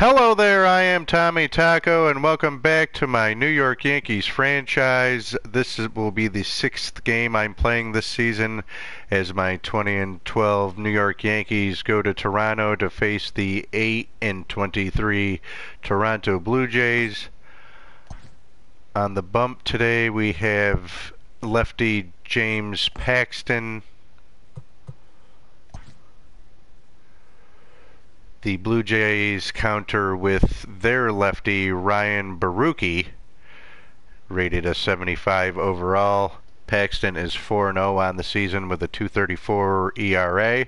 Hello there, I am Tommy Taco, and welcome back to my New York Yankees franchise. Will be the sixth game I'm playing this season as my 20-12 New York Yankees go to Toronto to face the 8-23 Toronto Blue Jays. On the bump today we have lefty James Paxton. The Blue Jays counter with their lefty Ryan Baruki, rated a 75 overall. Paxton is 4-0 on the season with a 2.34 ERA.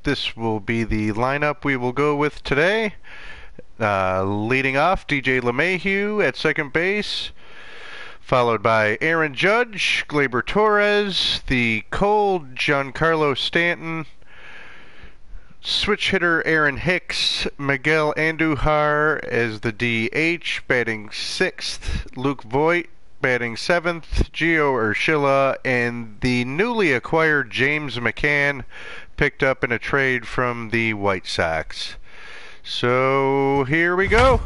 This will be the lineup we will go with today. Leading off, DJ LeMahieu at second base, followed by Aaron Judge, Gleyber Torres, the cold Giancarlo Stanton, switch hitter Aaron Hicks, Miguel Andujar as the DH, batting sixth, Luke Voit batting seventh, Gio Urshela, and the newly acquired James McCann, picked up in a trade from the White Sox. So here we go.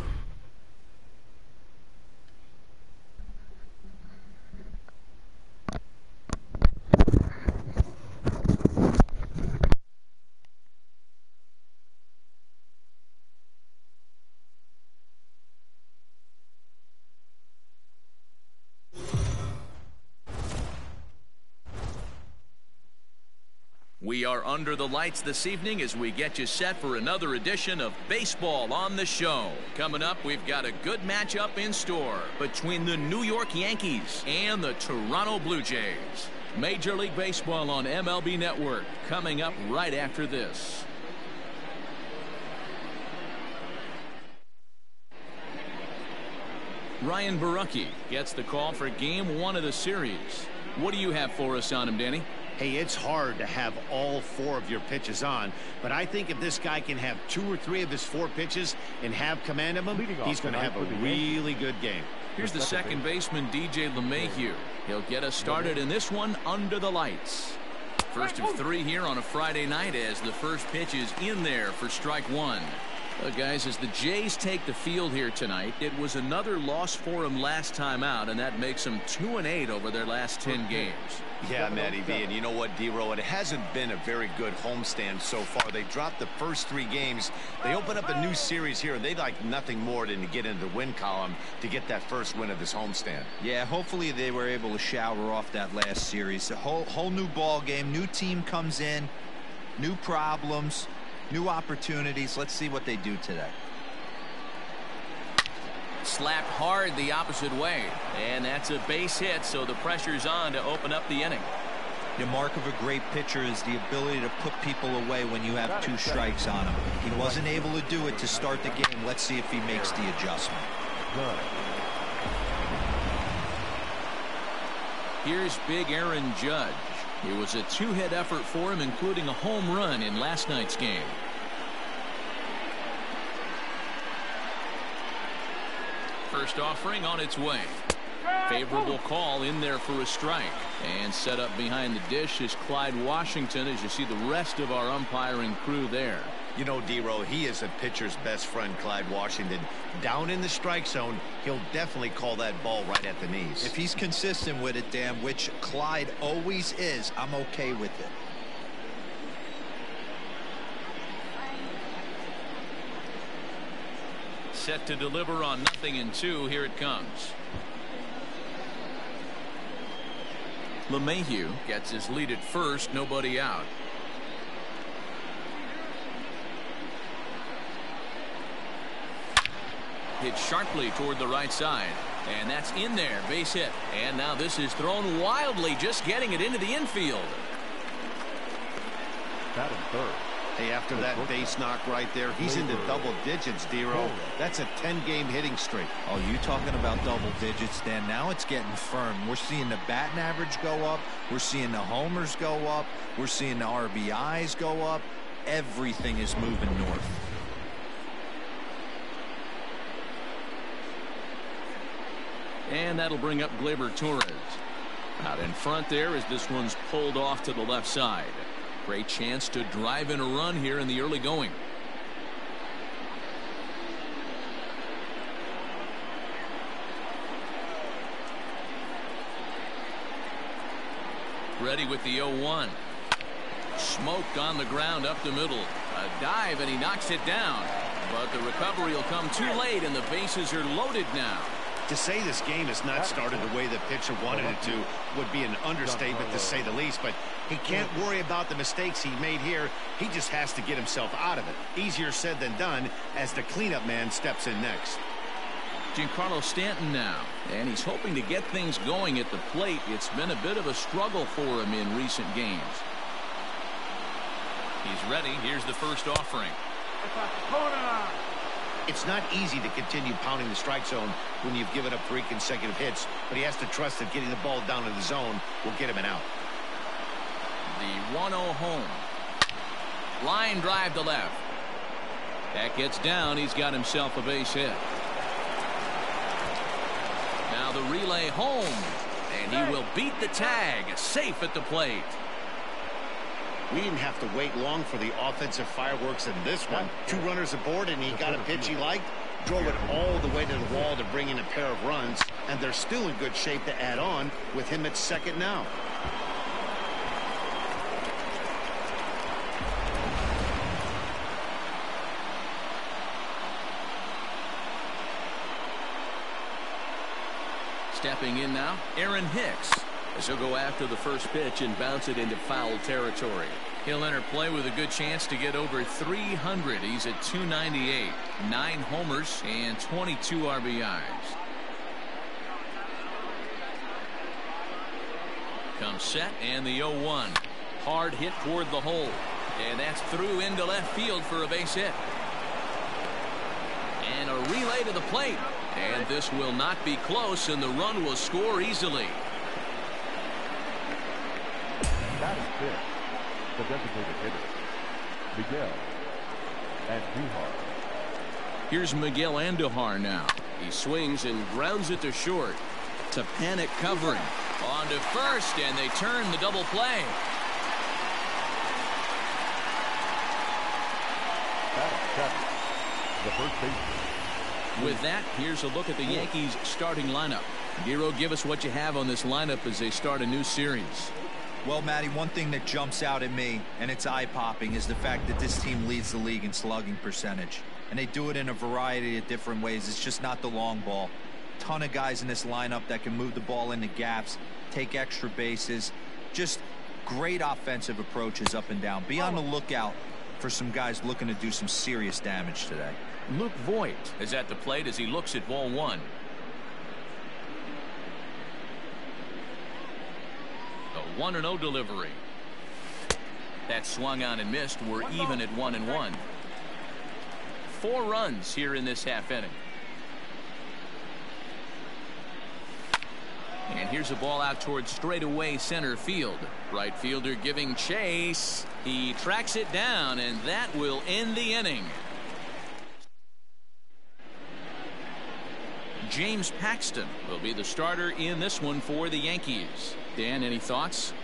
We are under the lights this evening as we get you set for another edition of Baseball on the Show. Coming up, we've got a good matchup in store between the New York Yankees and the Toronto Blue Jays. Major League Baseball on MLB Network coming up right after this. Ryan Baruki gets the call for game one of the series. What do you have for us on him, Danny? Hey, it's hard to have all four of your pitches on, but I think if this guy can have two or three of his four pitches and have command of them, he's going to have a really good game. Here's the second baseman, DJ LeMahieu. He'll get us started in this one under the lights. First of three here on a Friday night as the first pitch is in there for strike one. Guys, as the Jays take the field here tonight, it was another loss for them last time out, and that makes them 2-8 over their last 10 games. Yeah, Matty V, and you know what, D-Row, it hasn't been a very good homestand so far. They dropped the first three games. They open up a new series here, and they'd like nothing more than to get into the win column to get that first win of this homestand. Yeah, hopefully they were able to shower off that last series. A whole new ball game, new team comes in, new problems, new opportunities. Let's see what they do today. Slapped hard the opposite way, and that's a base hit, so the pressure's on to open up the inning. The mark of a great pitcher is the ability to put people away when you have two strikes on him. He wasn't able to do it to start the game. Let's see if he makes the adjustment. Here's big Aaron Judge. It was a two-hit effort for him, including a home run in last night's game. First offering on its way. Favorable call in there for a strike. And set up behind the dish is Clyde Washington, as you see the rest of our umpiring crew there. You know, D-Row, he is a pitcher's best friend, Clyde Washington. Down in the strike zone, he'll definitely call that ball right at the knees. If he's consistent with it, Dan, which Clyde always is, I'm okay with it. Set to deliver on 0-2. Here it comes. LeMahieu gets his lead at first, nobody out. Hit sharply toward the right side, and that's in there, base hit. And now this is thrown wildly, just getting it into the infield. Batting third. Hey, after that base knock right there, he's into double digits, D-Row. That's a 10-game hitting streak. Oh, you talking about double digits, Dan? Now it's getting firm. We're seeing the batting average go up. We're seeing the homers go up. We're seeing the RBIs go up. Everything is moving north. And that'll bring up Gleyber Torres. Out in front there as this one's pulled off to the left side. Great chance to drive in a run here in the early going. Ready with the 0-1. Smoked on the ground up the middle. A dive, and he knocks it down. But the recovery will come too late, and the bases are loaded now. To say this game has not started the way the pitcher wanted it to would be an understatement, to say the least. But he can't worry about the mistakes he made here. He just has to get himself out of it. Easier said than done as the cleanup man steps in next. Giancarlo Stanton now, and he's hoping to get things going at the plate. It's been a bit of a struggle for him in recent games. He's ready. Here's the first offering. It's not easy to continue pounding the strike zone when you've given up 3 consecutive hits, but he has to trust that getting the ball down in the zone will get him an out. The 1-0 home. Line drive to left. That gets down. He's got himself a base hit. Now the relay home, and he will beat the tag. Safe at the plate. We didn't have to wait long for the offensive fireworks in this one. 2 runners aboard, and he got a pitch he liked, drove it all the way to the wall to bring in a pair of runs, and they're still in good shape to add on with him at second now. Stepping in now, Aaron Hicks, as he'll go after the first pitch and bounce it into foul territory. He'll enter play with a good chance to get over 300. He's at 298, 9 homers and 22 RBIs. Comes set, and the 0-1. Hard hit toward the hole, and that's through into left field for a base hit. And a relay to the plate, and this will not be close, and the run will score easily. That is pitch. The designated hitter, Miguel Andujar. Here's Miguel Andujar now. He swings and grounds it to short. To panic covering. On to first, and they turn the double play. That is the first baseman. With that, here's a look at the Yankees starting lineup. Giro, give us what you have on this lineup as they start a new series. Well, Matty, one thing that jumps out at me, and it's eye-popping, is the fact that this team leads the league in slugging percentage. And they do it in a variety of different ways. It's just not the long ball. Ton of guys in this lineup that can move the ball into gaps, take extra bases. Just great offensive approaches up and down. Be on the lookout for some guys looking to do some serious damage today. Luke Voigt is at the plate as he looks at ball 1. A 1-0 delivery. That swung on and missed. We're even at 1-1. 4 runs here in this half inning. And here's a ball out towards straightaway center field. Right fielder giving chase. He tracks it down, and that will end the inning. James Paxton will be the starter in this one for the Yankees. Dan, any thoughts?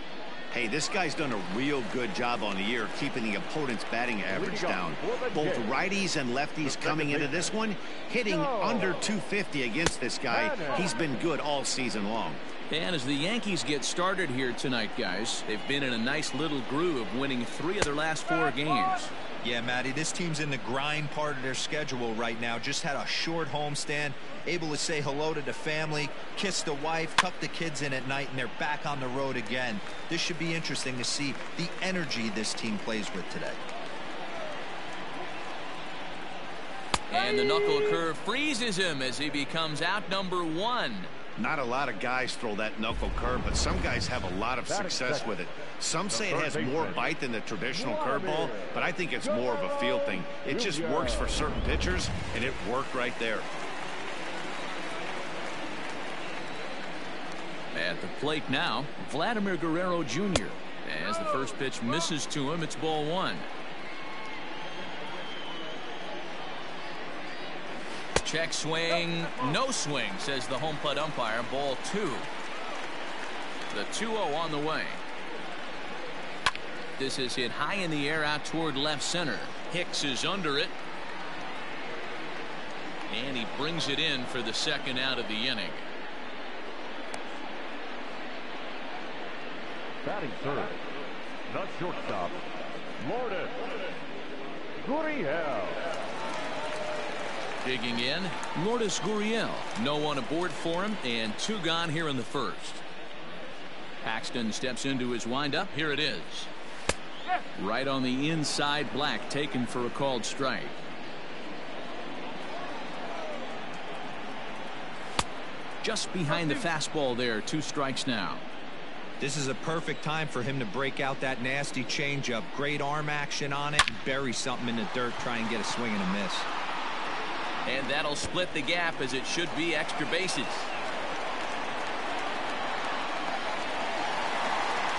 Hey, this guy's done a real good job on the year keeping the opponent's batting average down. Both righties and lefties coming into this one, hitting under 250 against this guy. He's been good all season long. And as the Yankees get started here tonight, guys, they've been in a nice little groove, winning 3 of their last 4 games. Yeah, Matty, this team's in the grind part of their schedule right now. Just had a short homestand, able to say hello to the family, kiss the wife, tuck the kids in at night, and they're back on the road again. This should be interesting to see the energy this team plays with today. And the knuckle curve freezes him as he becomes out number 1. Not a lot of guys throw that knuckle curve, but some guys have a lot of success with it. Some say it has more bite than the traditional curveball, but I think it's more of a feel thing. It just works for certain pitchers, and it worked right there. At the plate now, Vladimir Guerrero Jr. As the first pitch misses to him, it's ball 1. Check swing, no swing, says the home plate umpire. Ball 2. The 2-0 on the way. This is hit high in the air out toward left center. Hicks is under it. And he brings it in for the second out of the inning. Batting third, the shortstop, Lourdes Gurriel. Digging in, Lourdes Gurriel. No one aboard for him, and 2 gone here in the first. Paxton steps into his windup. Here it is. Right on the inside, Black taken for a called strike. Just behind the fastball there. 2 strikes now. This is a perfect time for him to break out that nasty changeup. Great arm action on it. Bury something in the dirt. Try and get a swing and a miss. And that'll split the gap, as it should be extra bases.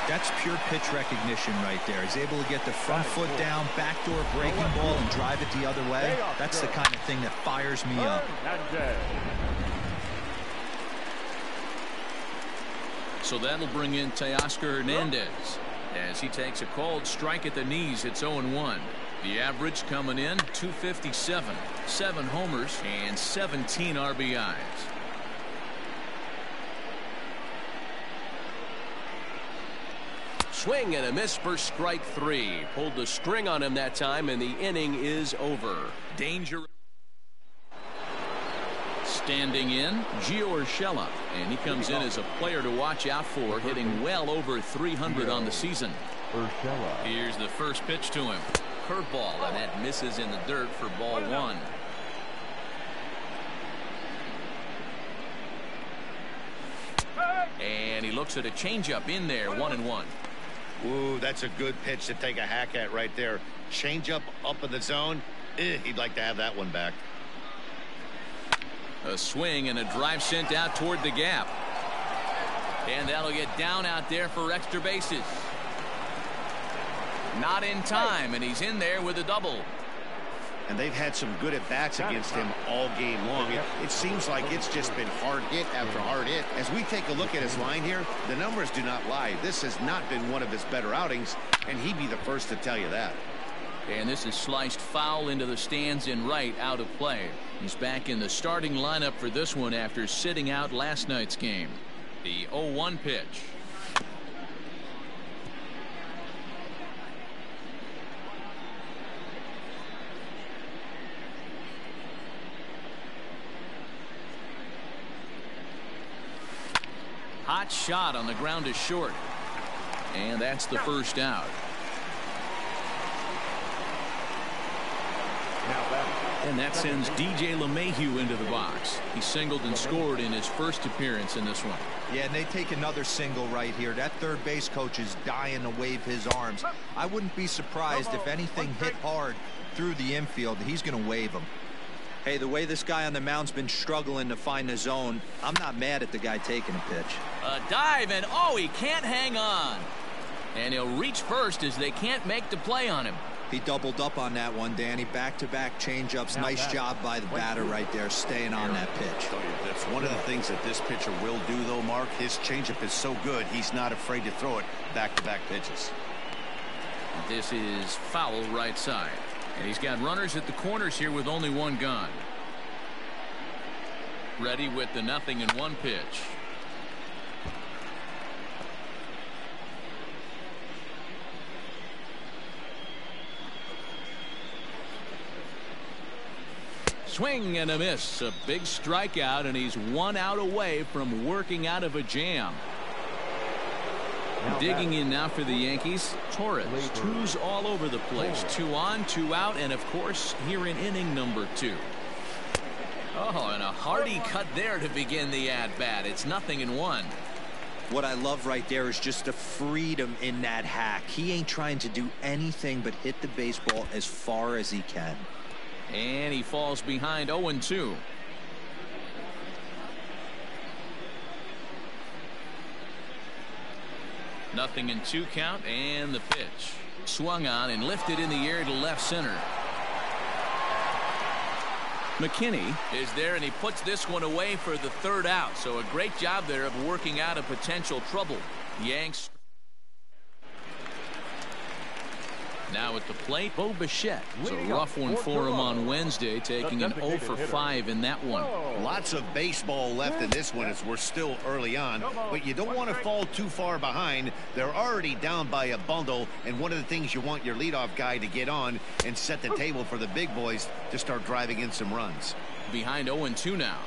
That's pure pitch recognition right there. He's able to get the front foot down, backdoor breaking ball, and drive it the other way. That's the kind of thing that fires me up. So that'll bring in Teoscar Hernandez as he takes a called strike at the knees. It's 0-1. The average coming in 257, 7 homers and 17 RBIs. Swing and a miss for strike 3. Pulled the string on him that time, and the inning is over. Danger. Standing in, Gio Urshela, and he comes in as a player to watch out for, hitting well over 300 on the season. Here's the first pitch to him. Curveball, and that misses in the dirt for ball 1. And he looks at a changeup in there, 1-1. Ooh, that's a good pitch to take a hack at right there. Changeup up in the zone. He'd like to have that one back. A swing and a drive sent out toward the gap. And that'll get down out there for extra bases. Not in time, and he's in there with a double. And they've had some good at-bats against him all game long. It seems like it's just been hard hit after hard hit. As we take a look at his line here, the numbers do not lie. This has not been one of his better outings, and he'd be the first to tell you that. And this is sliced foul into the stands in right, out of play. He's back in the starting lineup for this one after sitting out last night's game. The 0-1 pitch. Hot shot on the ground is short. And that's the first out. And that sends DJ LeMahieu into the box. He singled and scored in his first appearance in this one. Yeah, and they take another single right here. That third base coach is dying to wave his arms. I wouldn't be surprised if anything hit hard through the infield. He's going to wave them. Hey, the way this guy on the mound's been struggling to find the zone, I'm not mad at the guy taking a pitch. A dive, and oh, he can't hang on. And he'll reach first as they can't make the play on him. He doubled up on that one, Danny. Back-to-back changeups. Nice job by the batter right there, staying on that pitch. That's one of the things that this pitcher will do, though, Mark. His changeup is so good, he's not afraid to throw it back-to-back pitches. This is foul right side. And he's got runners at the corners here with only 1 gone. Ready with the 0-1 pitch. Swing and a miss. A big strikeout, and he's 1 out away from working out of a jam. Digging in now for the Yankees, Torres. 2s all over the place. 2 on, 2 out, and of course here in inning number 2. Oh, and a hearty cut there to begin the at-bat. It's 0-1. What I love right there is just the freedom in that hack. He ain't trying to do anything but hit the baseball as far as he can. And he falls behind 0-2. Nothing in 2 count, and the pitch. Swung on and lifted in the air to left center. McKinney is there, and he puts this one away for the 3rd out. So a great job there of working out a potential trouble. Yanks. Now at the plate, Bo Bichette. It's a rough one for him on Wednesday, taking an 0 for 5 in that one. Lots of baseball left in this one as we're still early on, but you don't want to fall too far behind. They're already down by a bundle, and one of the things you want your leadoff guy to get on and set the table for the big boys to start driving in some runs. Behind 0-2 now.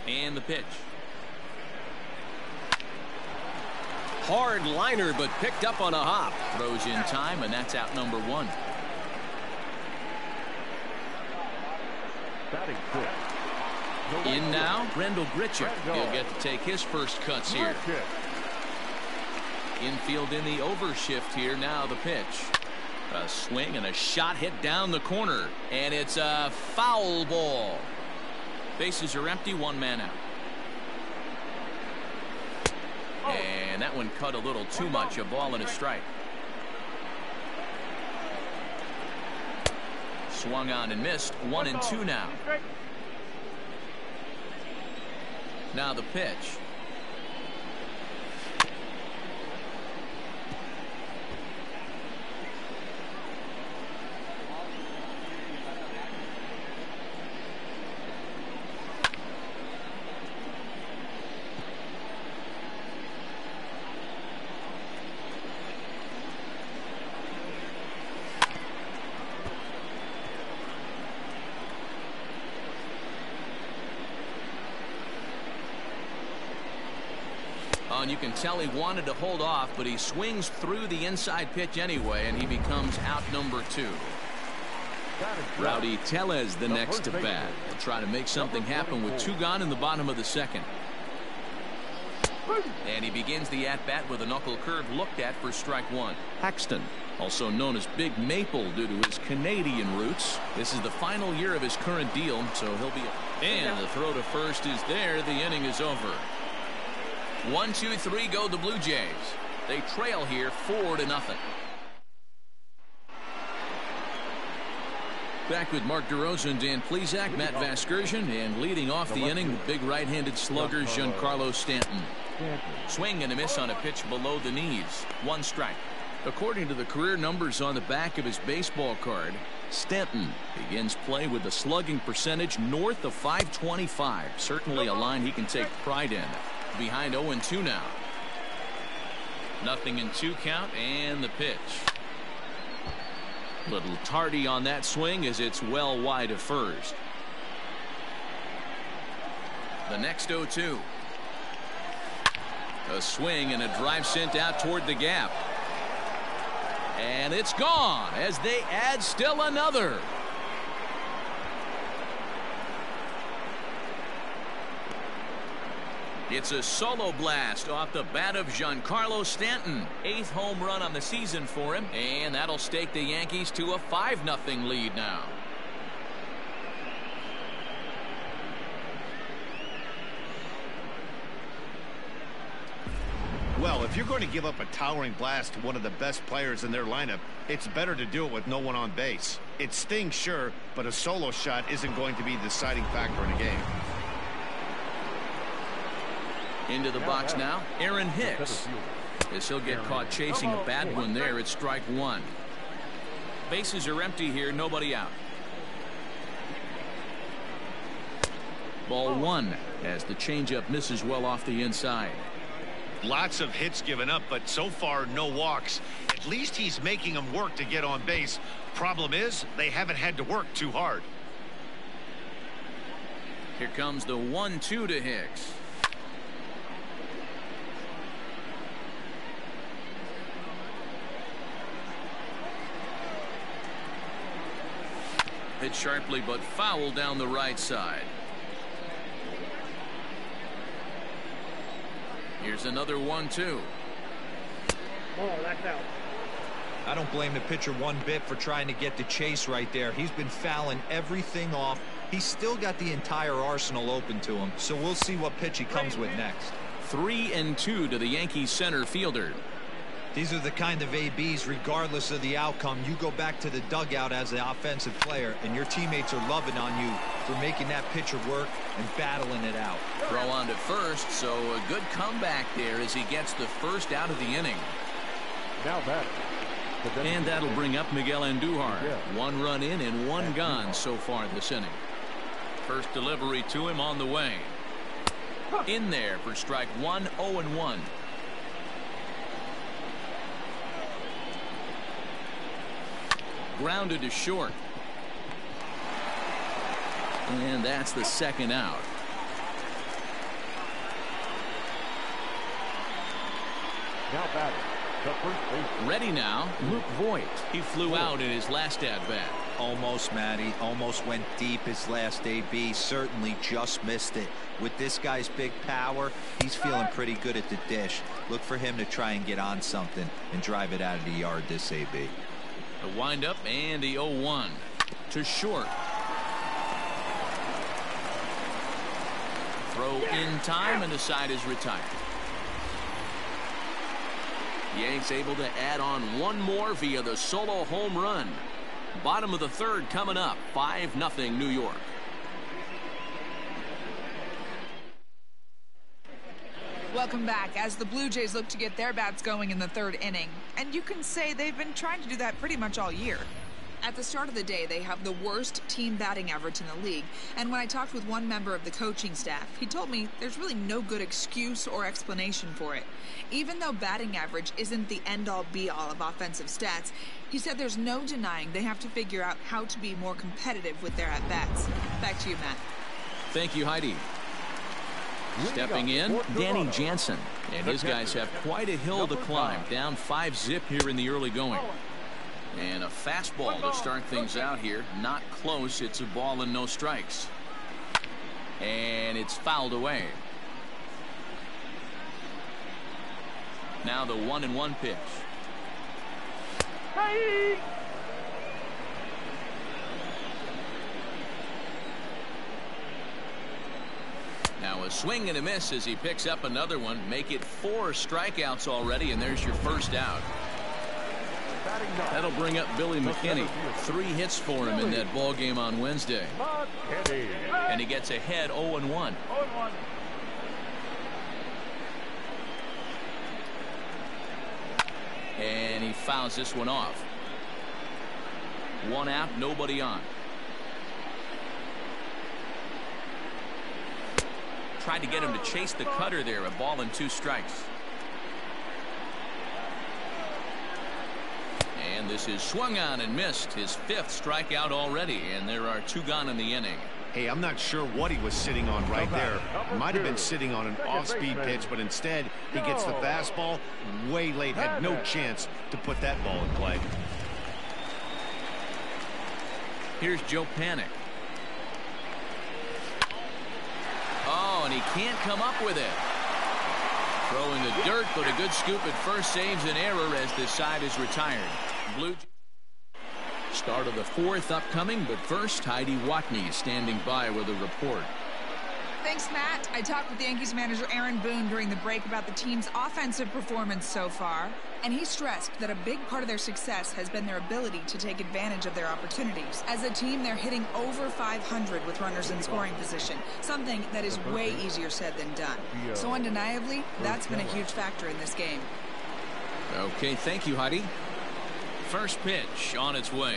And the pitch. Hard liner, but picked up on a hop. Throws in time, and that's out number 1. Batting fifth. In now, Rendell Gritcher. He'll get to take his first cuts here. Infield in the overshift here. Now the pitch. A swing and a shot hit down the corner. And it's a foul ball. Bases are empty, 1 man out. And that one cut a little too much. A ball and a strike. Swung on and missed. 1-2 now. Now the pitch. And you can tell he wanted to hold off, but he swings through the inside pitch anyway, and he becomes out number 2. Rowdy Tellez the next to bat. He'll try to make something happen with 2 gone in the bottom of the 2nd. And he begins the at-bat with a knuckle curve looked at for strike 1. Paxton, also known as Big Maple due to his Canadian roots. This is the final year of his current deal, so he'll be. And the throw to first is there. The inning is over. 1-2-3 go the Blue Jays. They trail here 4-0. Back with Mark DeRosa and Dan Plesac, Matt Vasgersian, and leading off the inning, the big right-handed slugger Giancarlo Stanton. Swing and a miss on a pitch below the knees. 1 strike. According to the career numbers on the back of his baseball card, Stanton begins play with a slugging percentage north of .525. Certainly a line he can take pride in. Behind 0-2 now. 0-2 count, and the pitch. Little tardy on that swing as it's well wide of first. The next 0-2. A swing and a drive sent out toward the gap. And it's gone as they add still another. It's a solo blast off the bat of Giancarlo Stanton. 8th home run on the season for him, and that'll stake the Yankees to a 5-0 lead now. Well, if you're going to give up a towering blast to one of the best players in their lineup, it's better to do it with no one on base. It stings, sure, but a solo shot isn't going to be the deciding factor in a game. Into the box now, Aaron Hicks. As he'll get caught chasing a bad one there, it's strike 1. Bases are empty here, nobody out. Ball 1 as the changeup misses well off the inside. Lots of hits given up, but so far no walks. At least he's making them work to get on base. Problem is, they haven't had to work too hard. Here comes the 1-2 to Hicks. Hit sharply but foul down the right side. Here's another 1-2. Oh, that's out. I don't blame the pitcher one bit for trying to get the chase right there. He's been fouling everything off. He's still got the entire arsenal open to him, so we'll see what pitch he comes with next. 3-2 to the Yankees center fielder. These are the kind of ABs, regardless of the outcome, you go back to the dugout as the offensive player, and your teammates are loving on you for making that pitcher work and battling it out. Throw on to first, so a good comeback there as he gets the first out of the inning. Now back, And that'll bring up Miguel Andujar. 1 run in and 1 gone so far this inning. First delivery to him on the way. In there for strike 1, 0-1. Grounded to short. And that's the second out. Now batting, the first baseman. Ready now, Luke Voigt. He flew out in his last at-bat. Almost, Matty. Almost went deep his last AB. Certainly just missed it. With this guy's big power, he's feeling pretty good at the dish. Look for him to try and get on something and drive it out of the yard this AB. The windup and the 0-1 to short. Throw in time and the side is retired. Yanks able to add on 1 more via the solo home run. Bottom of the 3rd coming up. 5-0 New York. Welcome back as the Blue Jays look to get their bats going in the 3rd inning. And you can say they've been trying to do that pretty much all year. At the start of the day, they have the worst team batting average in the league. And when I talked with one member of the coaching staff, he told me there's really no good excuse or explanation for it. Even though batting average isn't the end-all be-all of offensive stats, he said there's no denying they have to figure out how to be more competitive with their at-bats. Back to you, Matt. Thank you, Heidi. Stepping in, Danny Jansen. And his guys have quite a hill to climb. Down 5-zip here in the early going. And a fastball to start things out here. Not close. It's a ball and no strikes. And it's fouled away. Now the 1-1 pitch. Now a swing and a miss as he picks up another one. Make it 4 strikeouts already, and there's your first out. That'll bring up Billy McKinney. 3 hits for him in that ball game on Wednesday. And he gets ahead 0-1. And he fouls this one off. 1 out, nobody on. Tried to get him to chase the cutter there. A ball and 2 strikes. And this is swung on and missed. His 5th strikeout already, and there are 2 gone in the inning. Hey, I'm not sure what he was sitting on right there. Might have been sitting on an off-speed pitch, but instead he gets the fastball way late. Had no chance to put that ball in play. Here's Joe Panic. Oh, and he can't come up with it. Throwing the dirt, but a good scoop at first saves an error as this side is retired. Blue start of the 4th upcoming, but first Heidi Watney is standing by with a report. Thanks, Matt. I talked with Yankees manager Aaron Boone during the break about the team's offensive performance so far, and he stressed that a big part of their success has been their ability to take advantage of their opportunities. As a team, they're hitting over 500 with runners in scoring position, something that is way easier said than done. So undeniably, that's been a huge factor in this game. Okay, thank you, Heidi. First pitch on its way.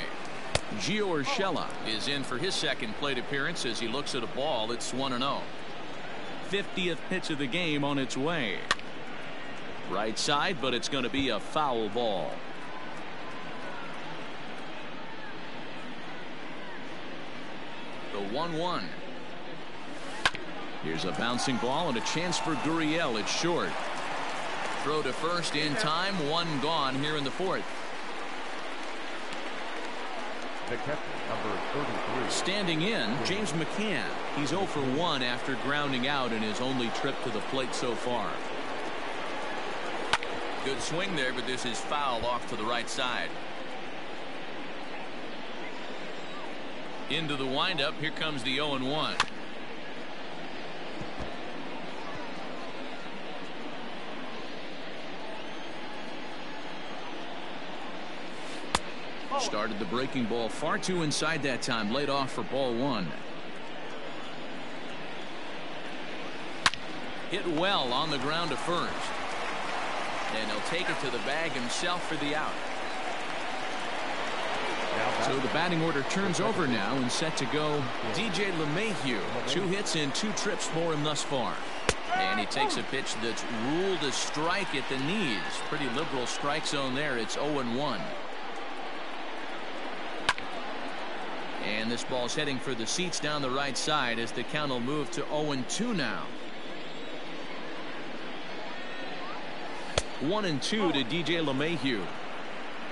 Gio Urshela is in for his 2nd plate appearance as he looks at a ball. It's 1-0. 50th pitch of the game on its way. Right side, but it's going to be a foul ball. The 1-1. Here's a bouncing ball and a chance for Gurriel. It's short. Throw to first in time. 1 gone here in the 4th. The catcher, number 33. Standing in, James McCann. He's 0 for 1 after grounding out in his only trip to the plate so far. Good swing there, but this is foul off to the right side. Into the windup. Here comes the 0-1. Started the breaking ball far too inside that time. Laid off for ball 1. Hit well on the ground to first. And he'll take it to the bag himself for the out. So the batting order turns over now and set to go DJ LeMahieu. 2 hits and 2 trips for him thus far. And he takes a pitch that's ruled a strike at the knees. Pretty liberal strike zone there. It's 0-1. And this ball's heading for the seats down the right side as the count will move to 0-2 now. 1-2 to DJ LeMahieu.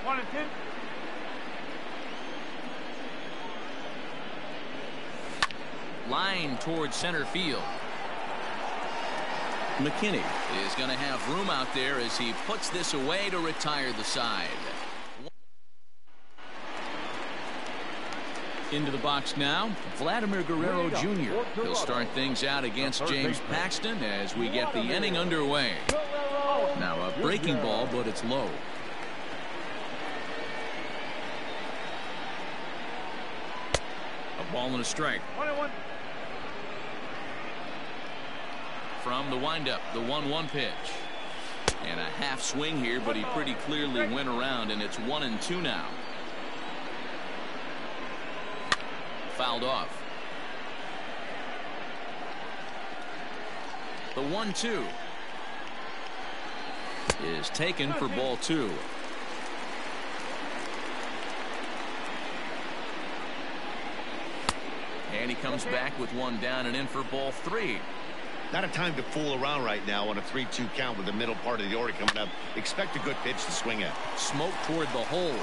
1-2. Line towards center field. McKinney is going to have room out there as he puts this away to retire the side. Into the box now, Vladimir Guerrero Jr. He'll start things out against James Paxton as we get the inning underway. Now a breaking ball, but it's low. A ball and a strike. From the windup, the 1-1 pitch. And a half swing here, but he pretty clearly went around, and it's 1-2 now. Fouled off. The 1-2 is taken for ball 2. And he comes back with 1 down and in for ball 3. Not a time to fool around right now on a 3-2 count with the middle part of the order coming up. Expect a good pitch to swing at. Smoke toward the hole,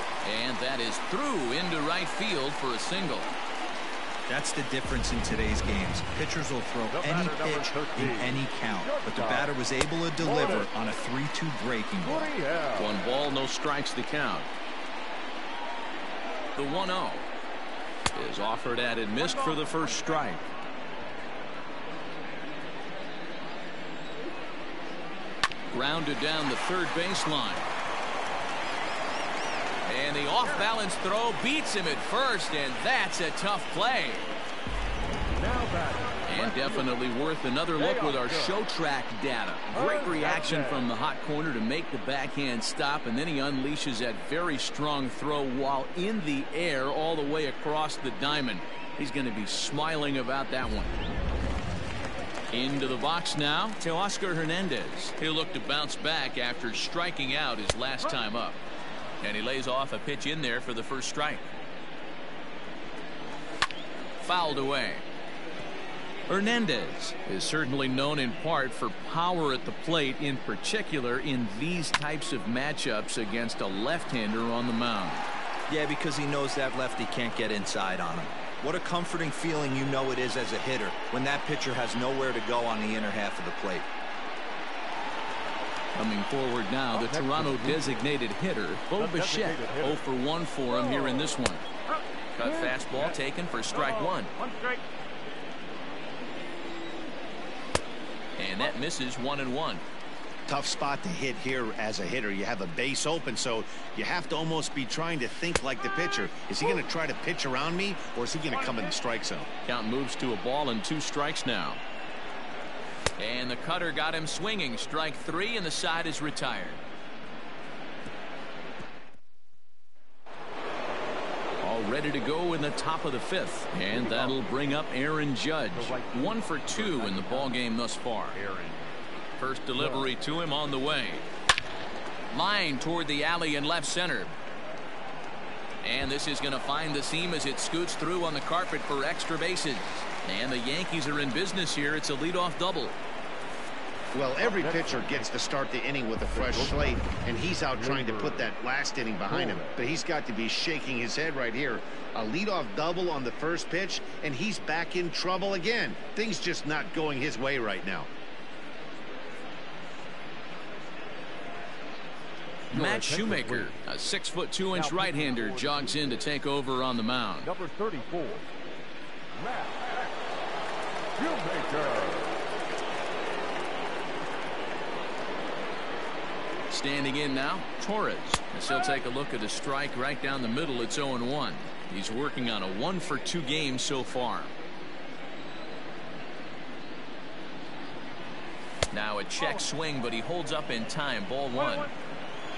and that is through into right field for a single. That's the difference in today's games. Pitchers will throw any pitch in any count, but the batter was able to deliver on a 3-2 breaking ball. 1 ball, no strikes to count. The 1-0 is offered at and missed for the first strike. Grounded down the third baseline. And the off-balance throw beats him at first, and that's a tough play. And definitely worth another look with our show track data. Great reaction from the hot corner to make the backhand stop, and then he unleashes that very strong throw while in the air all the way across the diamond. He's going to be smiling about that one. Into the box now to Oscar Hernandez. He'll look to bounce back after striking out his last time up. And he lays off a pitch in there for the first strike. Fouled away. Hernandez is certainly known in part for power at the plate, in particular in these types of matchups against a left-hander on the mound. Yeah, because he knows that lefty can't get inside on him. What a comforting feeling you know it is as a hitter when that pitcher has nowhere to go on the inner half of the plate. Coming forward now, the Toronto designated hitter, Bo Bichette. 0 for 1 for him here in this one. Cut fastball taken for strike 1. And that misses 1-1. Tough spot to hit here as a hitter. You have a base open, so you have to almost be trying to think like the pitcher. Is he going to try to pitch around me, or is he going to come in the strike zone? Count moves to a ball and 2 strikes now. And the cutter got him swinging. Strike 3, and the side is retired. All ready to go in the top of the 5th, and that'll bring up Aaron Judge. 1 for 2 in the ball game thus far. First delivery to him on the way. Line toward the alley in left center. And this is going to find the seam as it scoots through on the carpet for extra bases. And the Yankees are in business here. It's a leadoff double. Well, every pitcher gets to start the inning with a fresh slate, and he's out trying to put that last inning behind him. But he's got to be shaking his head right here. A leadoff double on the first pitch, and he's back in trouble again. Things just not going his way right now. Matt Shoemaker, a 6'2" right-hander, jogs in to take over on the mound. Number 34, Matt Shoemaker. Standing in now, Torres. As he'll take a look at a strike right down the middle. It's 0-1. He's working on a 1 for 2 game so far. Now a check swing, but he holds up in time. Ball 1.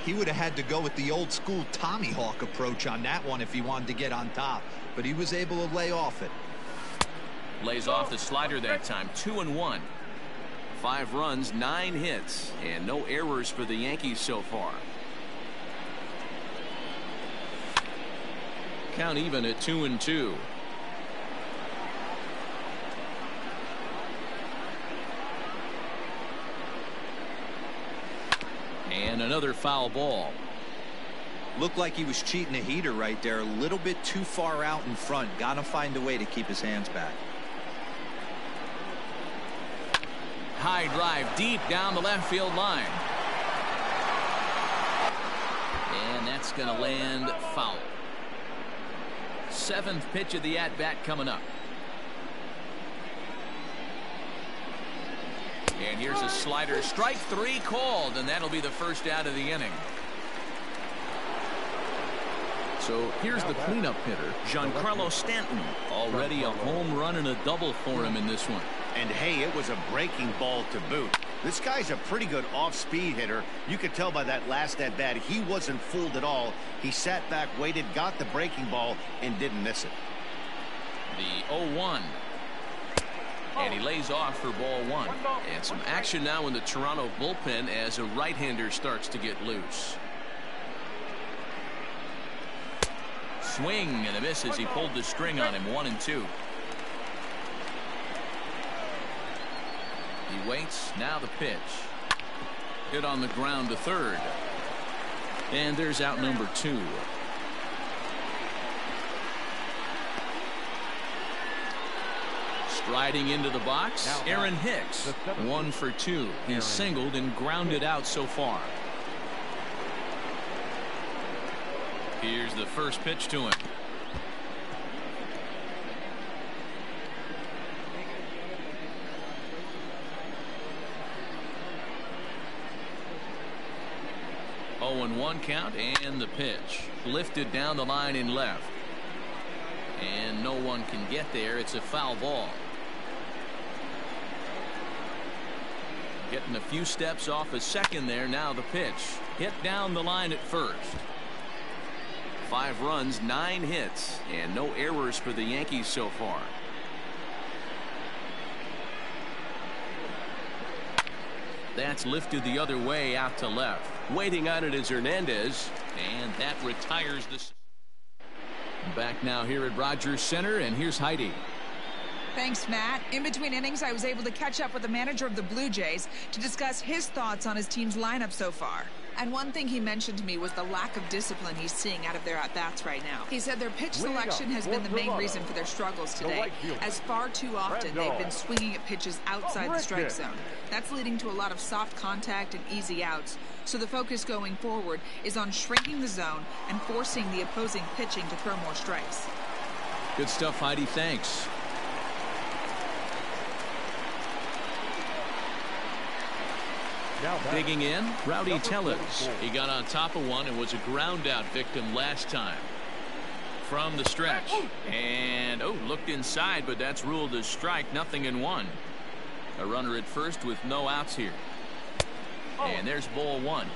He would have had to go with the old school Tommy Hawk approach on that one if he wanted to get on top, but he was able to lay off it. Lays off the slider that time. 2-1. 5 runs, 9 hits, and no errors for the Yankees so far. Count even at 2-2. And another foul ball. Looked like he was cheating a heater right there, a little bit too far out in front. Got to find a way to keep his hands back. High drive deep down the left field line. And that's going to land foul. 7th pitch of the at-bat coming up. And here's a slider. Strike 3 called, and that'll be the first out of the inning. So here's the cleanup hitter, Giancarlo Stanton. Already a home run and a double for him in this one. And hey, it was a breaking ball to boot. This guy's a pretty good off-speed hitter. You could tell by that last at-bat he wasn't fooled at all. He sat back, waited, got the breaking ball, and didn't miss it. The 0-1. And he lays off for ball 1. And some action now in the Toronto bullpen as a right-hander starts to get loose. Swing and a miss as he pulled the string on him. 1-2. He waits. Now the pitch. Hit on the ground to third. And there's out number 2. Striding into the box, Aaron Hicks. 1 for 2. He's singled and grounded out so far. Here's the first pitch to him. Oh, and 1 count, and the pitch lifted down the line in left, and no one can get there. It's a foul ball. Getting a few steps off a second there. Now the pitch hit down the line at first. 5 runs, 9 hits, and no errors for the Yankees so far. That's lifted the other way out to left. Waiting on it is Hernandez, and that retires this. Back now here at Rogers Center, and here's Heidi. Thanks, Matt. In between innings, I was able to catch up with the manager of the Blue Jays to discuss his thoughts on his team's lineup so far. And one thing he mentioned to me was the lack of discipline he's seeing out of their at-bats right now. He said their pitch selection has been the main reason for their struggles today, as far too often they've been swinging at pitches outside the strike zone. That's leading to a lot of soft contact and easy outs. So the focus going forward is on shrinking the zone and forcing the opposing pitching to throw more strikes. Good stuff, Heidi. Thanks. Digging in, Rowdy Tellez. He got on top of one and was a ground out victim last time. From the stretch. And, looked inside, but that's ruled as strike. 0-1. A runner at first with no outs here. And there's ball 1.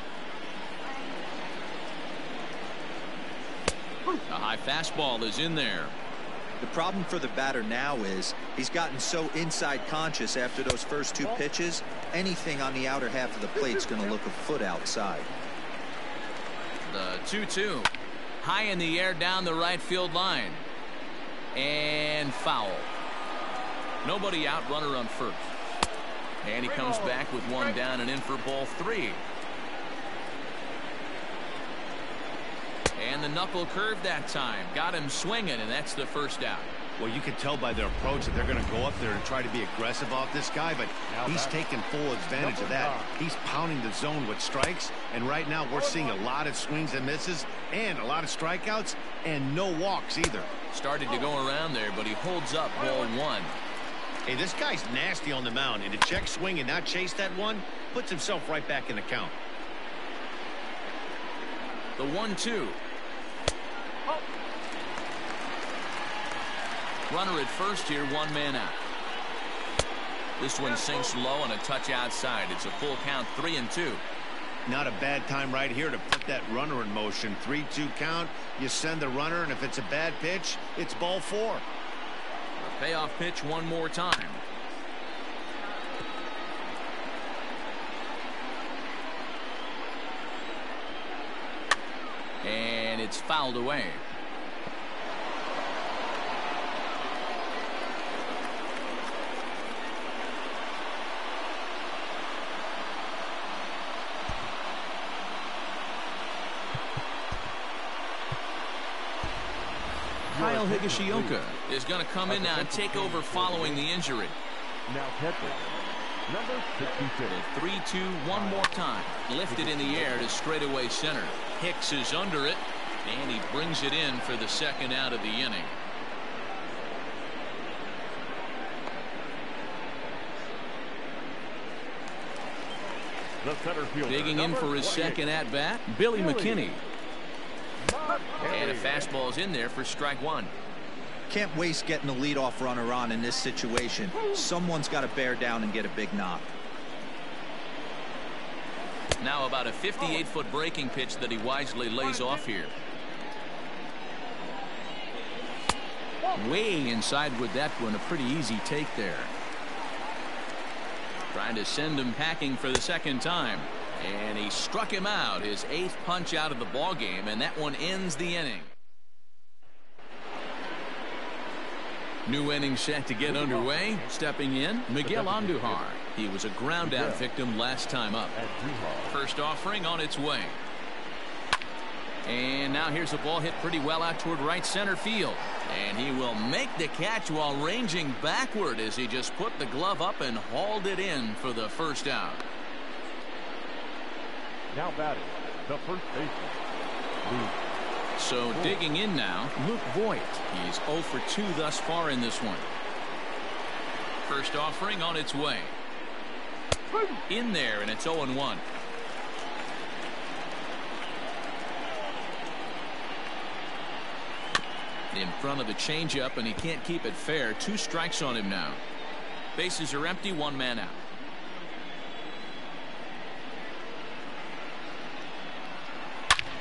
A high fastball is in there. The problem for the batter now is he's gotten so inside conscious after those first 2 pitches. Anything on the outer half of the plate is going to look a foot outside. The 2-2. High in the air down the right field line. And foul. Nobody out, runner on first. And he comes back with 1 down and in for ball 3. And the knuckle curve that time. Got him swinging, and that's the first out. Well, you can tell by their approach that they're going to go up there and try to be aggressive off this guy, but he's taking full advantage of that. He's pounding the zone with strikes, and right now we're seeing a lot of swings and misses and a lot of strikeouts and no walks either. Started to go around there, but he holds up ball 1. Hey, this guy's nasty on the mound, and to check swing and not chase that one puts himself right back in the count. The 1-2. Runner at first here, 1 man out. This one sinks low and a touch outside. It's a full count, 3-2. Not a bad time right here to put that runner in motion. 3-2 count. You send the runner, and if it's a bad pitch, it's ball 4. Payoff pitch one more time. And it's fouled away. Kyle Higashioka is going to come in now and take over following the injury. Now catcher, number 66. 3-2 one more time. Lifted in the air to straightaway center. Hicks is under it, and he brings it in for the second out of the inning. The center fielder, Digging in for his 28. second at bat, Billy McKinney. And a McKinney. fastball's in there for strike one. Can't waste getting the leadoff runner on in this situation. Someone's got to bear down and get a big knock. Now about a 58-foot breaking pitch that he wisely lays off here. Way inside with that one. A pretty easy take there. Trying to send him packing for the second time. And he struck him out. His 8th punch out of the ball game, and that one ends the inning. New inning set to get underway. Stepping in, Miguel Andujar. He was a ground out victim last time up. First offering on its way. And now here's a ball hit pretty well out toward right center field. And he will make the catch while ranging backward as he just put the glove up and hauled it in for the first out. Now batting, the first baseman, Luke. So digging in now, Luke Voigt. He's 0 for 2 thus far in this one. First offering on its way. In there, and it's 0-1. In front of the changeup, and he can't keep it fair. 2 strikes on him now. Bases are empty, 1 man out.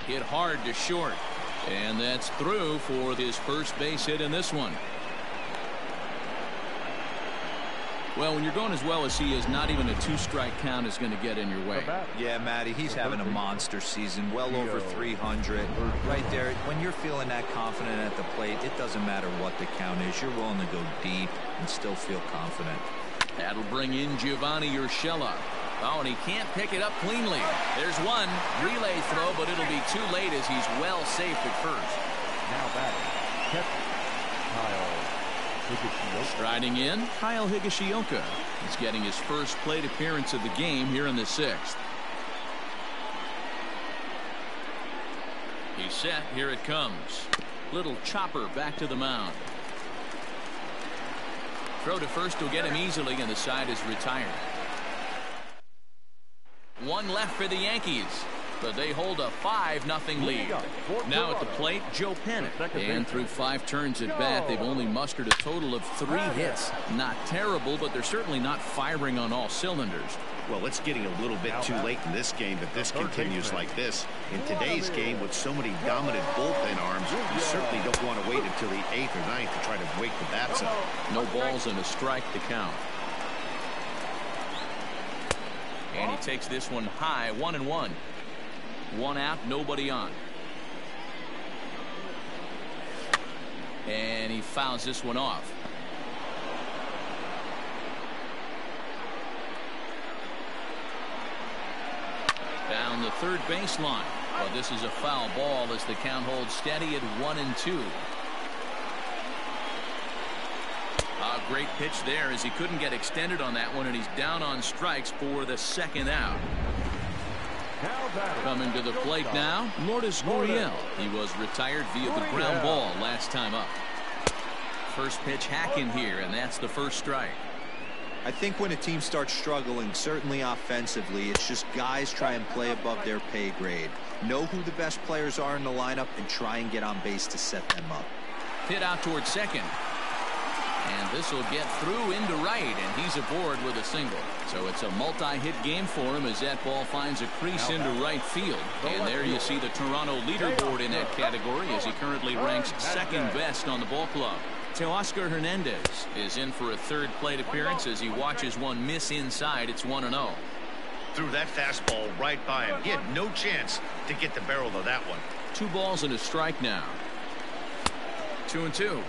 Hit hard to short, and that's through for his first base hit in this one. Well, when you're going as well as he is, not even a 2-strike count is going to get in your way. Yeah, Matty, he's having a monster season, well over 300. Right there, when you're feeling that confident at the plate, it doesn't matter what the count is. You're willing to go deep and still feel confident. That'll bring in Giovanni Urshela. Oh, and he can't pick it up cleanly. There's one relay throw, but it'll be too late as he's well safe at first. Now batting, catcher, Kyle Higashioka. Striding in, Kyle Higashioka. He's getting his first plate appearance of the game here in the 6th. He's set. Here it comes. Little chopper back to the mound. Throw to first will get him easily, and the side is retired. 1 left for the Yankees, but they hold a 5-0 lead. Now at the plate, Joe Pennant. And through 5 turns at bat, they've only mustered a total of 3 hits. Not terrible, but they're certainly not firing on all cylinders. Well, it's getting a little bit too late in this game if this continues like this. In today's game, with so many dominant bullpen arms, you certainly don't want to wait until the 8th or 9th to try to wake the bats up. No balls and a strike to count. And he takes this one high, 1-1. 1 out, nobody on. And he fouls this one off. Down the third baseline. But this is a foul ball as the count holds steady at 1-2. A great pitch there as he couldn't get extended on that one, and he's down on strikes for the second out. Coming to the plate now, Lourdes Gurriel. He was retired via the ground ball last time up. First pitch hacking here, and that's the first strike. I think when a team starts struggling, certainly offensively, it's just guys try and play above their pay grade. Know who the best players are in the lineup and try and get on base to set them up. Hit out towards second. And this will get through into right, and he's aboard with a single. So it's a multi-hit game for him as that ball finds a crease into right field. And there you see the Toronto leaderboard in that category as he currently ranks second best on the ball club. Teoscar Hernandez is in for a third plate appearance as he watches one miss inside. It's 1-0. Threw that fastball right by him. He had no chance to get the barrel of that one. 2 balls and a strike now. 2-2.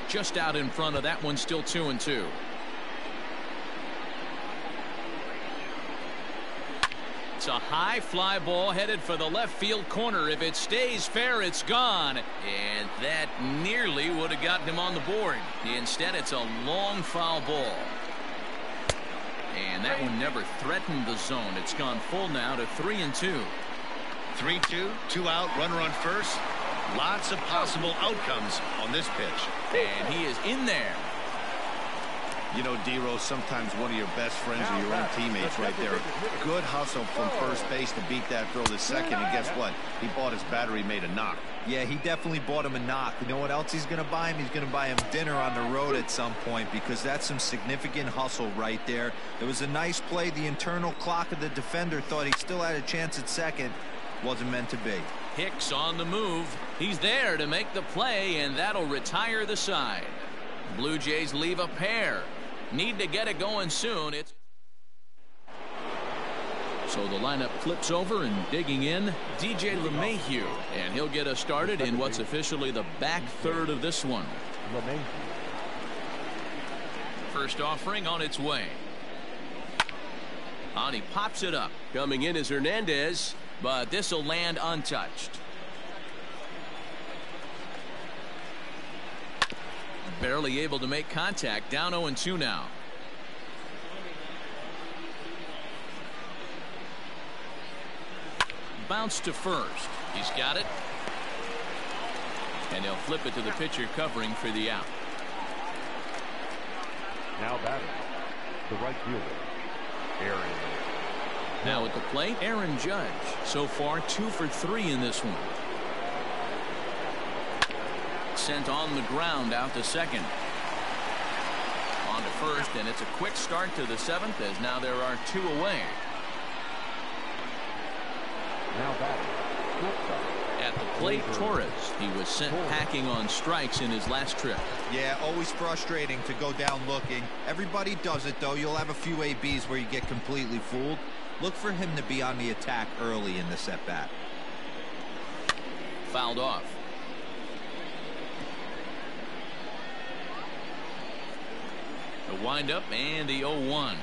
Just out in front of that one, still 2-2. It's a high fly ball headed for the left field corner. If it stays fair, it's gone. And that nearly would have gotten him on the board. Instead, it's a long foul ball. And that one never threatened the zone. It's gone full now to 3-2. 3-2, 2 out, runner on first. Lots of possible outcomes on this pitch. And he is in there. You know, D-Rose, sometimes one of your best friends are your own teammates right there. Good hustle from first base to beat that throw to second. And guess what? He bought his battery, made a knock. Yeah, he definitely bought him a knock. You know what else he's going to buy him? He's going to buy him dinner on the road at some point, because that's some significant hustle right there. It was a nice play. The internal clock of the defender thought he still had a chance at second. Wasn't meant to be. Hicks on the move. He's there to make the play, and that'll retire the side. Blue Jays leave a pair. Need to get it going soon. So the lineup flips over, and digging in, DJ LeMahieu, and he'll get us started in what's officially the back third of this one. First offering on its way. And he pops it up. Coming in is Hernandez, but this will land untouched. Barely able to make contact. Down 0-2 now. Bounce to first. He's got it. And he'll flip it to the pitcher covering for the out. Now batting, the right fielder, Aaron. Now at the plate, Aaron Judge. So far 2 for 3 in this one. Sent on the ground out to second. On to first, and it's a quick start to the 7th as now there are 2 away. Now batting, At the plate, Torres. He was sent packing on strikes in his last trip. Yeah, always frustrating to go down looking. Everybody does it, though. You'll have a few ABs where you get completely fooled. Look for him to be on the attack early in this at-bat. Fouled off. The windup and the 0-1.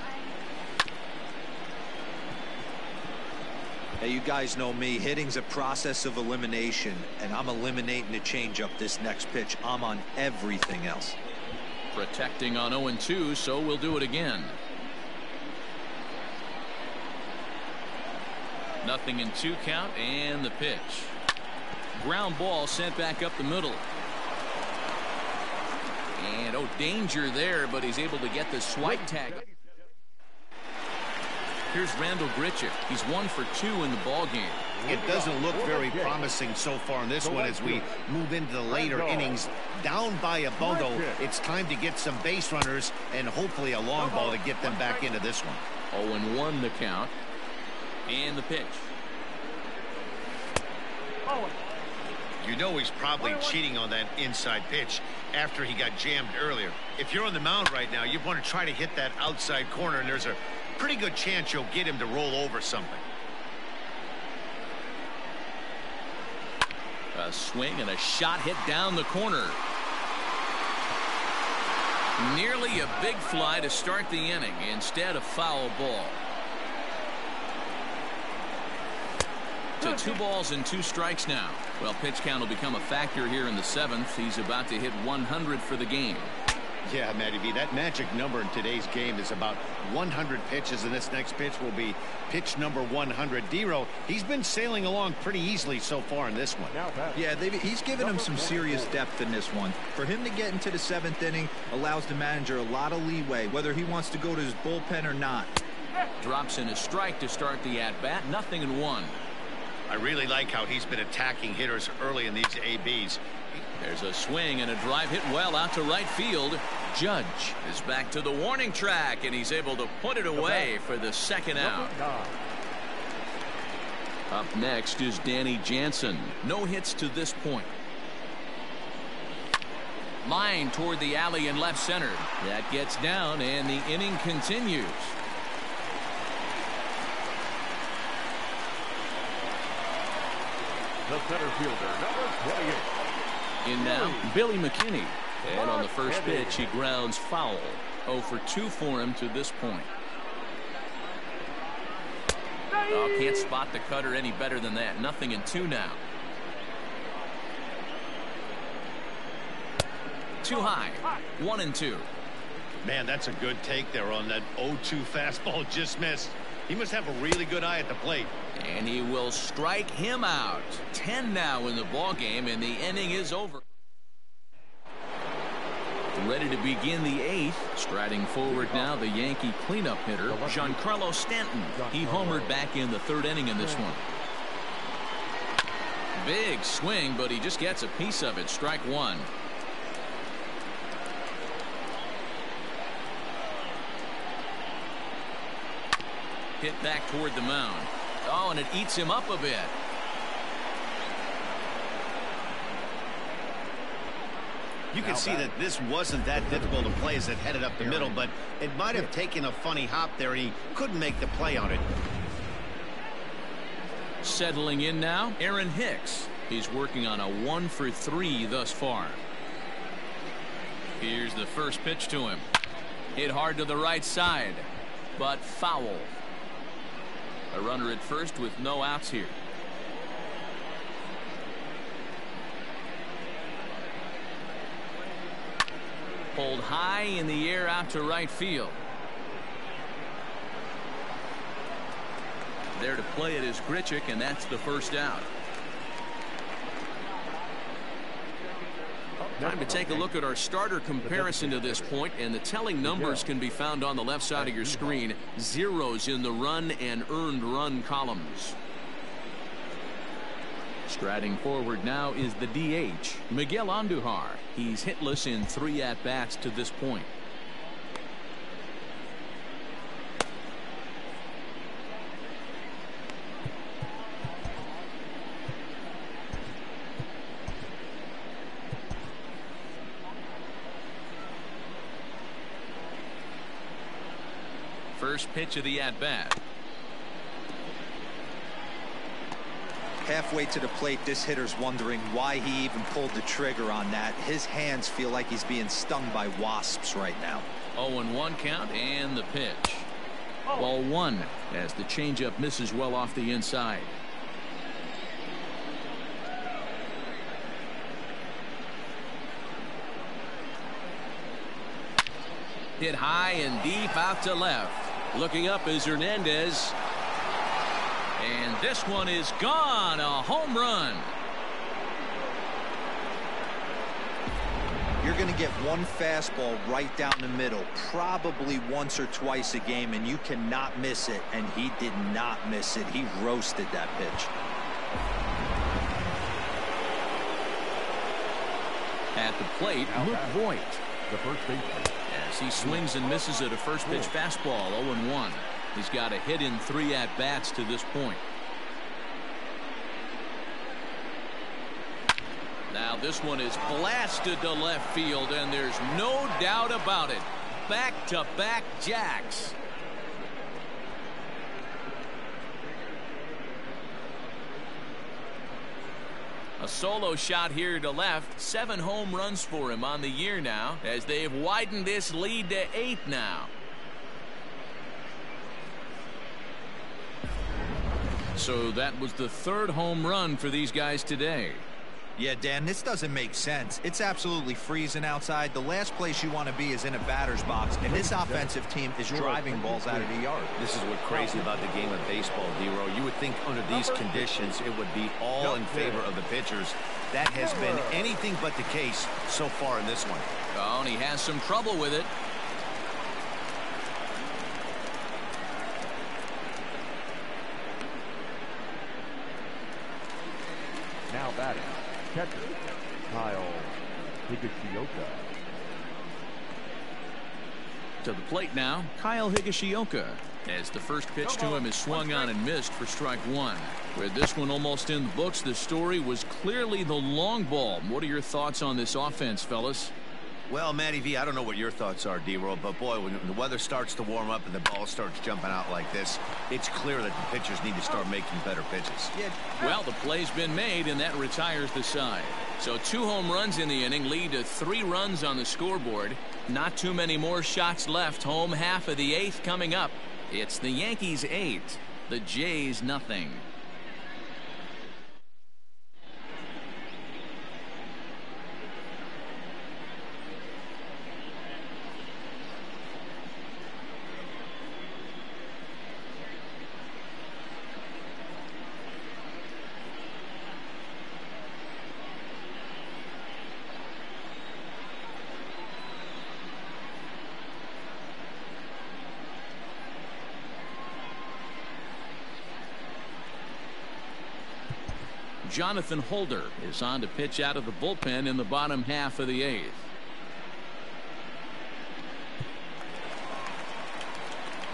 Hey, you guys know me. Hitting's a process of elimination, and I'm eliminating the changeup this next pitch. I'm on everything else. Protecting on 0-2, so we'll do it again. Nothing in 2 count, and the pitch. Ground ball sent back up the middle. And danger there, but he's able to get the swipe tag. Here's Randall Grichuk. He's 1 for 2 in the ball game. It doesn't look very promising so far in this one as we move into the later innings. Down by a bundle, it's time to get some base runners and hopefully a long ball to get them back into this one. 0-1 the count. And the pitch. You know he's probably cheating on that inside pitch after he got jammed earlier. If you're on the mound right now, you want to try to hit that outside corner, and there's a pretty good chance you'll get him to roll over something. A swing and a shot hit down the corner. Nearly a big fly to start the inning. Instead, a foul ball. To 2 balls and 2 strikes now. Well, pitch count will become a factor here in the 7th. He's about to hit 100 for the game. Yeah, Matty V, that magic number in today's game is about 100 pitches, and this next pitch will be pitch number 100. D-Row, he's been sailing along pretty easily so far in this one. Yeah, he's given him some serious depth in this one. For him to get into the 7th inning allows the manager a lot of leeway, whether he wants to go to his bullpen or not. Drops in a strike to start the at-bat. 0-1. I really like how he's been attacking hitters early in these ABs. There's a swing and a drive hit well out to right field. Judge is back to the warning track, and he's able to put it away for the second out. Up next is Danny Jansen. No hits to this point. Line toward the alley in left center. That gets down, and the inning continues. The center fielder, number 28. In now, Billy McKinney. And on the first pitch, he grounds foul. 0 for 2 for him to this point. Oh, can't spot the cutter any better than that. 0-2 now. Too high. 1-2. Man, that's a good take there on that 0-2 fastball. Just missed. He must have a really good eye at the plate. And he will strike him out. 10 now in the ball game, and the inning is over. Ready to begin the 8th. Striding forward now, the Yankee cleanup hitter, Giancarlo Stanton. He homered back in the 3rd inning in this one. Big swing, but he just gets a piece of it. Strike 1. Hit back toward the mound. Oh, and it eats him up a bit. You can see that this wasn't that difficult to play as it headed up the middle, but it might have taken a funny hop there, and he couldn't make the play on it. Settling in now, Aaron Hicks. He's working on a 1 for 3 thus far. Here's the first pitch to him. Hit hard to the right side, but foul. A runner at first with no outs here. Pulled high in the air out to right field. There to play it is Grichuk, and that's the first out. Time to take a look at our starter comparison to this point, and the telling numbers can be found on the left side of your screen. Zeros in the run and earned run columns. Striding forward now is the DH, Miguel Andujar. He's hitless in 3 at-bats to this point. First pitch of the at-bat. Halfway to the plate, this hitter's wondering why he even pulled the trigger on that. His hands feel like he's being stung by wasps right now. 0-1 count, and the pitch. Ball 1 as the changeup misses well off the inside. Hit high and deep out to left. Looking up is Hernandez. And this one is gone. A home run. You're going to get one fastball right down the middle, probably once or twice a game, and you cannot miss it. And he did not miss it. He roasted that pitch. At the plate, Luke Voigt. The first baseman. As he swings and misses at a first pitch fastball. 0-1. He's got a hit in 3 at-bats to this point. Now this one is blasted to left field, and there's no doubt about it. Back-to-back jacks. A solo shot here to left. 7 home runs for him on the year now, as they've widened this lead to 8 now. So that was the 3rd home run for these guys today. Yeah, Dan, this doesn't make sense. It's absolutely freezing outside. The last place you want to be is in a batter's box, and this offensive team is driving balls out of the yard. This is what's crazy about the game of baseball, D-Row. You would think under these conditions it would be all in favor of the pitchers. That has been anything but the case so far in this one. Oh, and he has some trouble with it. Now batting, catcher, Kyle Higashioka. To the plate now, Kyle Higashioka, as the first pitch to him is swung on and missed for strike one. With this one almost in the books, the story was clearly the long ball. What are your thoughts on this offense, fellas? Well, Matty V, I don't know what your thoughts are, D-Roll, but boy, when the weather starts to warm up and the ball starts jumping out like this, it's clear that the pitchers need to start making better pitches. Well, the play's been made, and that retires the side. So 2 home runs in the inning lead to 3 runs on the scoreboard. Not too many more shots left. Home half of the 8th coming up. It's the Yankees 8, the Jays nothing. Jonathan Holder is on to pitch out of the bullpen in the bottom half of the 8th.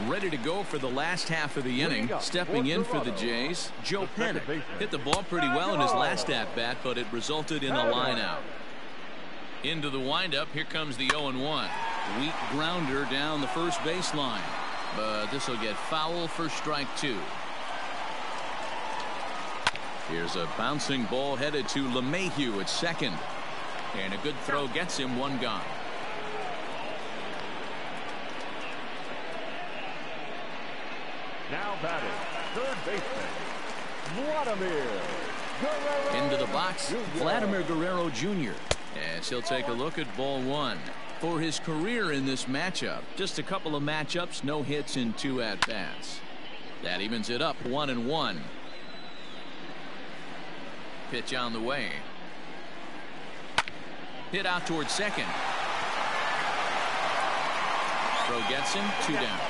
Ready to go for the last half of the inning. Stepping in for the Jays, Joe Pennick. Hit the ball pretty well in his last at-bat, but it resulted in a line-out. Into the windup, here comes the 0-1. Weak grounder down the first baseline, but this will get foul for strike 2. Here's a bouncing ball headed to LeMahieu at second. And a good throw gets him 1 gone. Now batting, third baseman, Vladimir Guerrero. Into the box, Vladimir Guerrero Jr. As he'll take a look at ball 1. For his career in this matchup, just a couple of matchups, no hits in 2 at-bats. That evens it up 1-1. Pitch on the way. Hit out towards second. Throw gets him 2 down.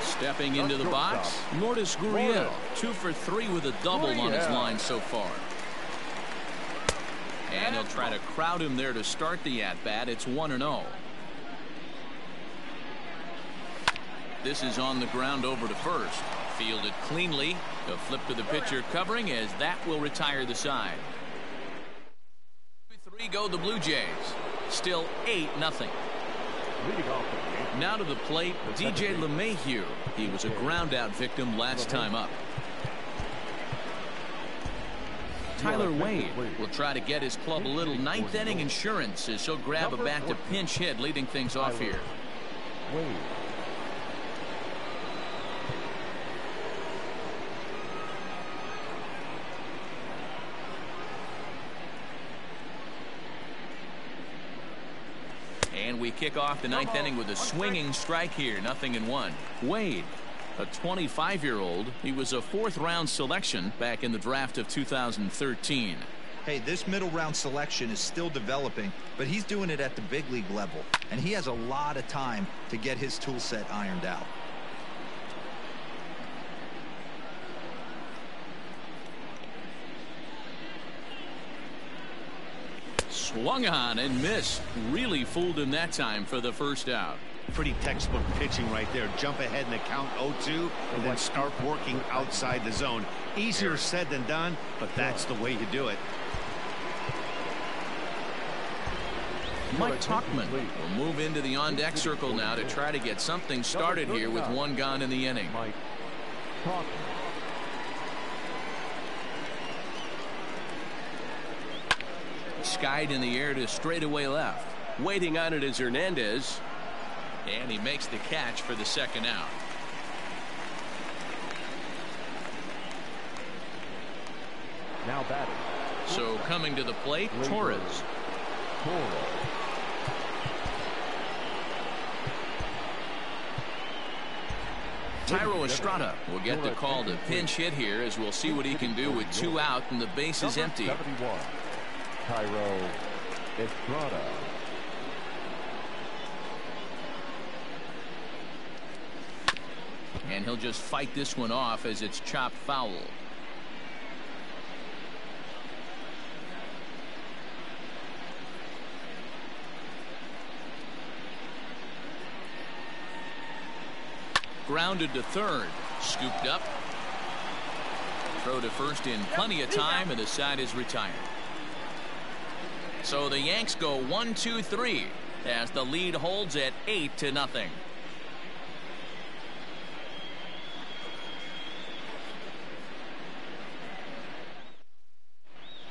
Stepping into the box, Lourdes Gurriel, 2 for 3 with a double on his line so far. And he'll try to crowd him there to start the at-bat. It's 1-0. This is on the ground over to first. Fielded cleanly. A flip to the pitcher covering, as that will retire the side. 3 go the Blue Jays. Still 8-0. Now to the plate, DJ LeMahieu. He was a ground out victim last time up. Tyler Wade will try to get his club a little 9th inning insurance as he'll grab a bat to pinch hit, leading things off here. And we kick off the 9th inning with a swinging strike here. 0-1. Wade, a 25-year-old. He was a 4th round selection back in the draft of 2013. Hey, this middle round selection is still developing, but he's doing it at the big league level, and he has a lot of time to get his tool set ironed out. Swung on and missed. Really fooled him that time for the first out. Pretty textbook pitching right there. Jump ahead in the count 0-2 and then start working outside the zone. Easier said than done, but that's the way you do it. Mike Tauchman will move into the on-deck circle now to try to get something started here with 1 gone in the inning. Skied in the air to straightaway left. Waiting on it is Hernandez. And he makes the catch for the 2nd out. Now batting. So coming to the plate, Torres. Thairo Estrada will get the call to pinch hit here, as we'll see what he can do with 2 out and the base is empty. 71. Thairo Estrada. and he'll just fight this one off as it's chopped foul. Grounded to third. Scooped up. Throw to first in plenty of time, and the side is retired. So the Yanks go 1-2-3 as the lead holds at 8-0.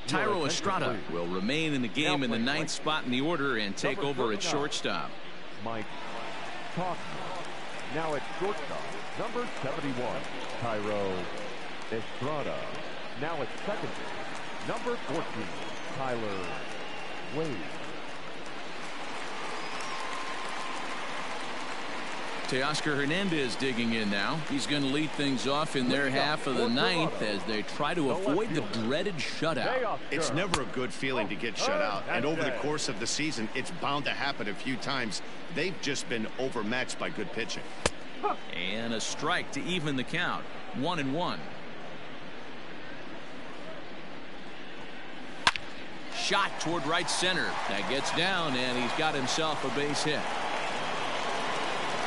Thairo Estrada will remain in the game in the 9th spot in the order and take over at shortstop. Mike Talk. Now at shortstop, number 71, Thairo Estrada. Now at second base, number 14, Tyler Wade. Teoscar Hernandez digging in now. He's going to lead things off in their half of the 9th as they try to avoid the dreaded shutout. It's never a good feeling to get shut out, and over the course of the season it's bound to happen a few times. They've just been overmatched by good pitching. And a strike to even the count. 1-1. Shot toward right center. That gets down, and he's got himself a base hit.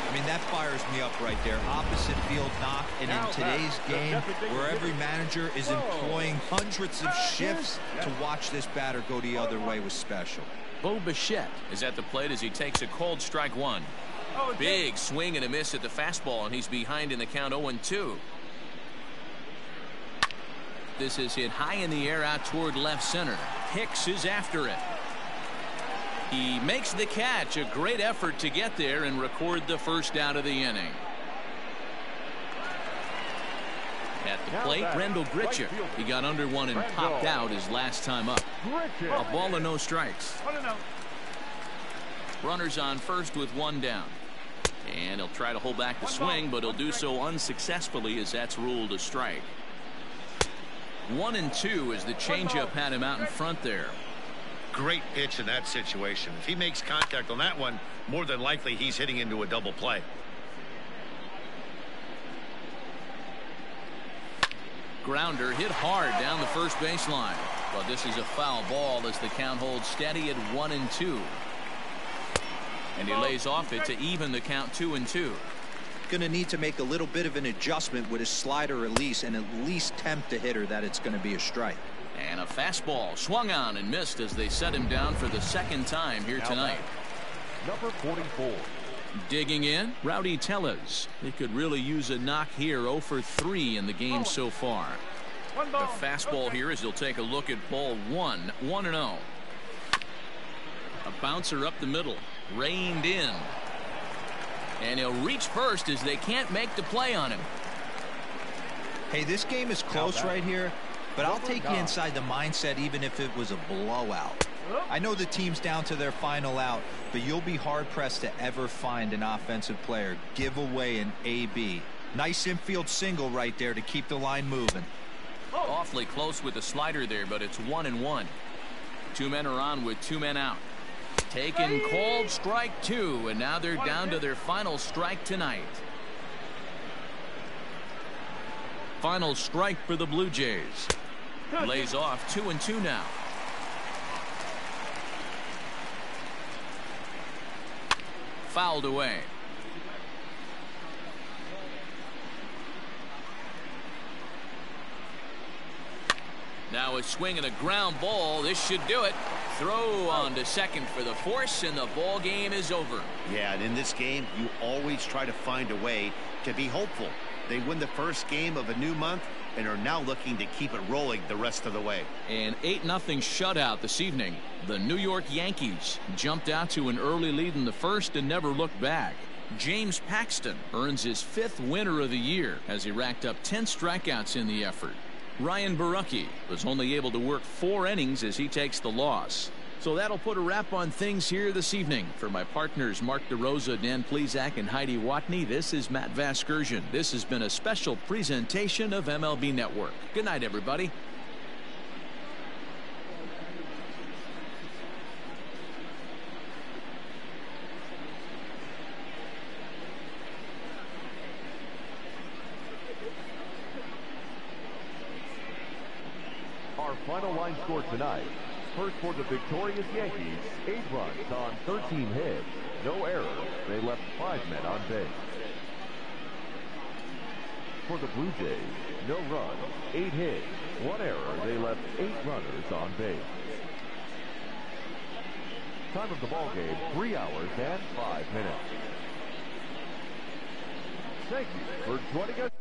I mean, that fires me up right there. Opposite field knock, and in today's game, where every manager is employing hundreds of shifts, to watch this batter go the other way was special. Bo Bichette is at the plate as he takes a cold strike one. Big swing and a miss at the fastball, and he's behind in the count 0-2. This is hit high in the air out toward left center. Hicks is after it. He makes the catch. A great effort to get there and record the first out of the inning. At the plate, Rendell Grichuk. He got under one and popped out his last time up. A ball and no strikes. Runners on first with one down. And he'll try to hold back the swing, but he'll do so unsuccessfully as that's ruled a strike. 1-2 as the changeup had him out in front there. Great pitch in that situation. If he makes contact on that one, more than likely he's hitting into a double play. Grounder hit hard down the first baseline, but this is a foul ball as the count holds steady at 1-2. And he lays off it to even the count 2-2. Going to need to make a little bit of an adjustment with his slider release and at least tempt the hitter that it's going to be a strike. And a fastball swung on and missed as they set him down for the second time here tonight. Number 44. Digging in, Rowdy Tellez. He could really use a knock here. 0 for 3 in the game so far. The fastball here as he'll take a look at ball 1. 1-0. A bouncer up the middle. Reined in. And he'll reach first as they can't make the play on him. Hey, this game is close right here, but I'll take you inside the mindset even if it was a blowout. I know the team's down to their final out, but you'll be hard-pressed to ever find an offensive player give away an AB. Nice infield single right there to keep the line moving. Awfully close with the slider there, but it's 1-1. 2 men are on with 2 men out. Taken called strike 2, and now they're down to their final strike tonight. Final strike for the Blue Jays. Lays off 2-2 now. Fouled away. Now a swing and a ground ball. This should do it. Throw on to second for the force, and the ball game is over. Yeah, and in this game, you always try to find a way to be hopeful. They win the first game of a new month and are now looking to keep it rolling the rest of the way. An 8-0 shutout this evening. The New York Yankees jumped out to an early lead in the first and never looked back. James Paxton earns his 5th winner of the year as he racked up 10 strikeouts in the effort. Ryan Borucki was only able to work 4 innings as he takes the loss. So that'll put a wrap on things here this evening. For my partners Mark DeRosa, Dan Plesac, and Heidi Watney, this is Matt Vasgersian. This has been a special presentation of MLB Network. Good night, everybody. final line score tonight. First for the victorious Yankees, 8 runs on 13 hits. No errors. They left 5 men on base. For the Blue Jays, no runs, 8 hits, 1 error. They left 8 runners on base. Time of the ball game, 3 hours and 5 minutes. Thank you for joining us.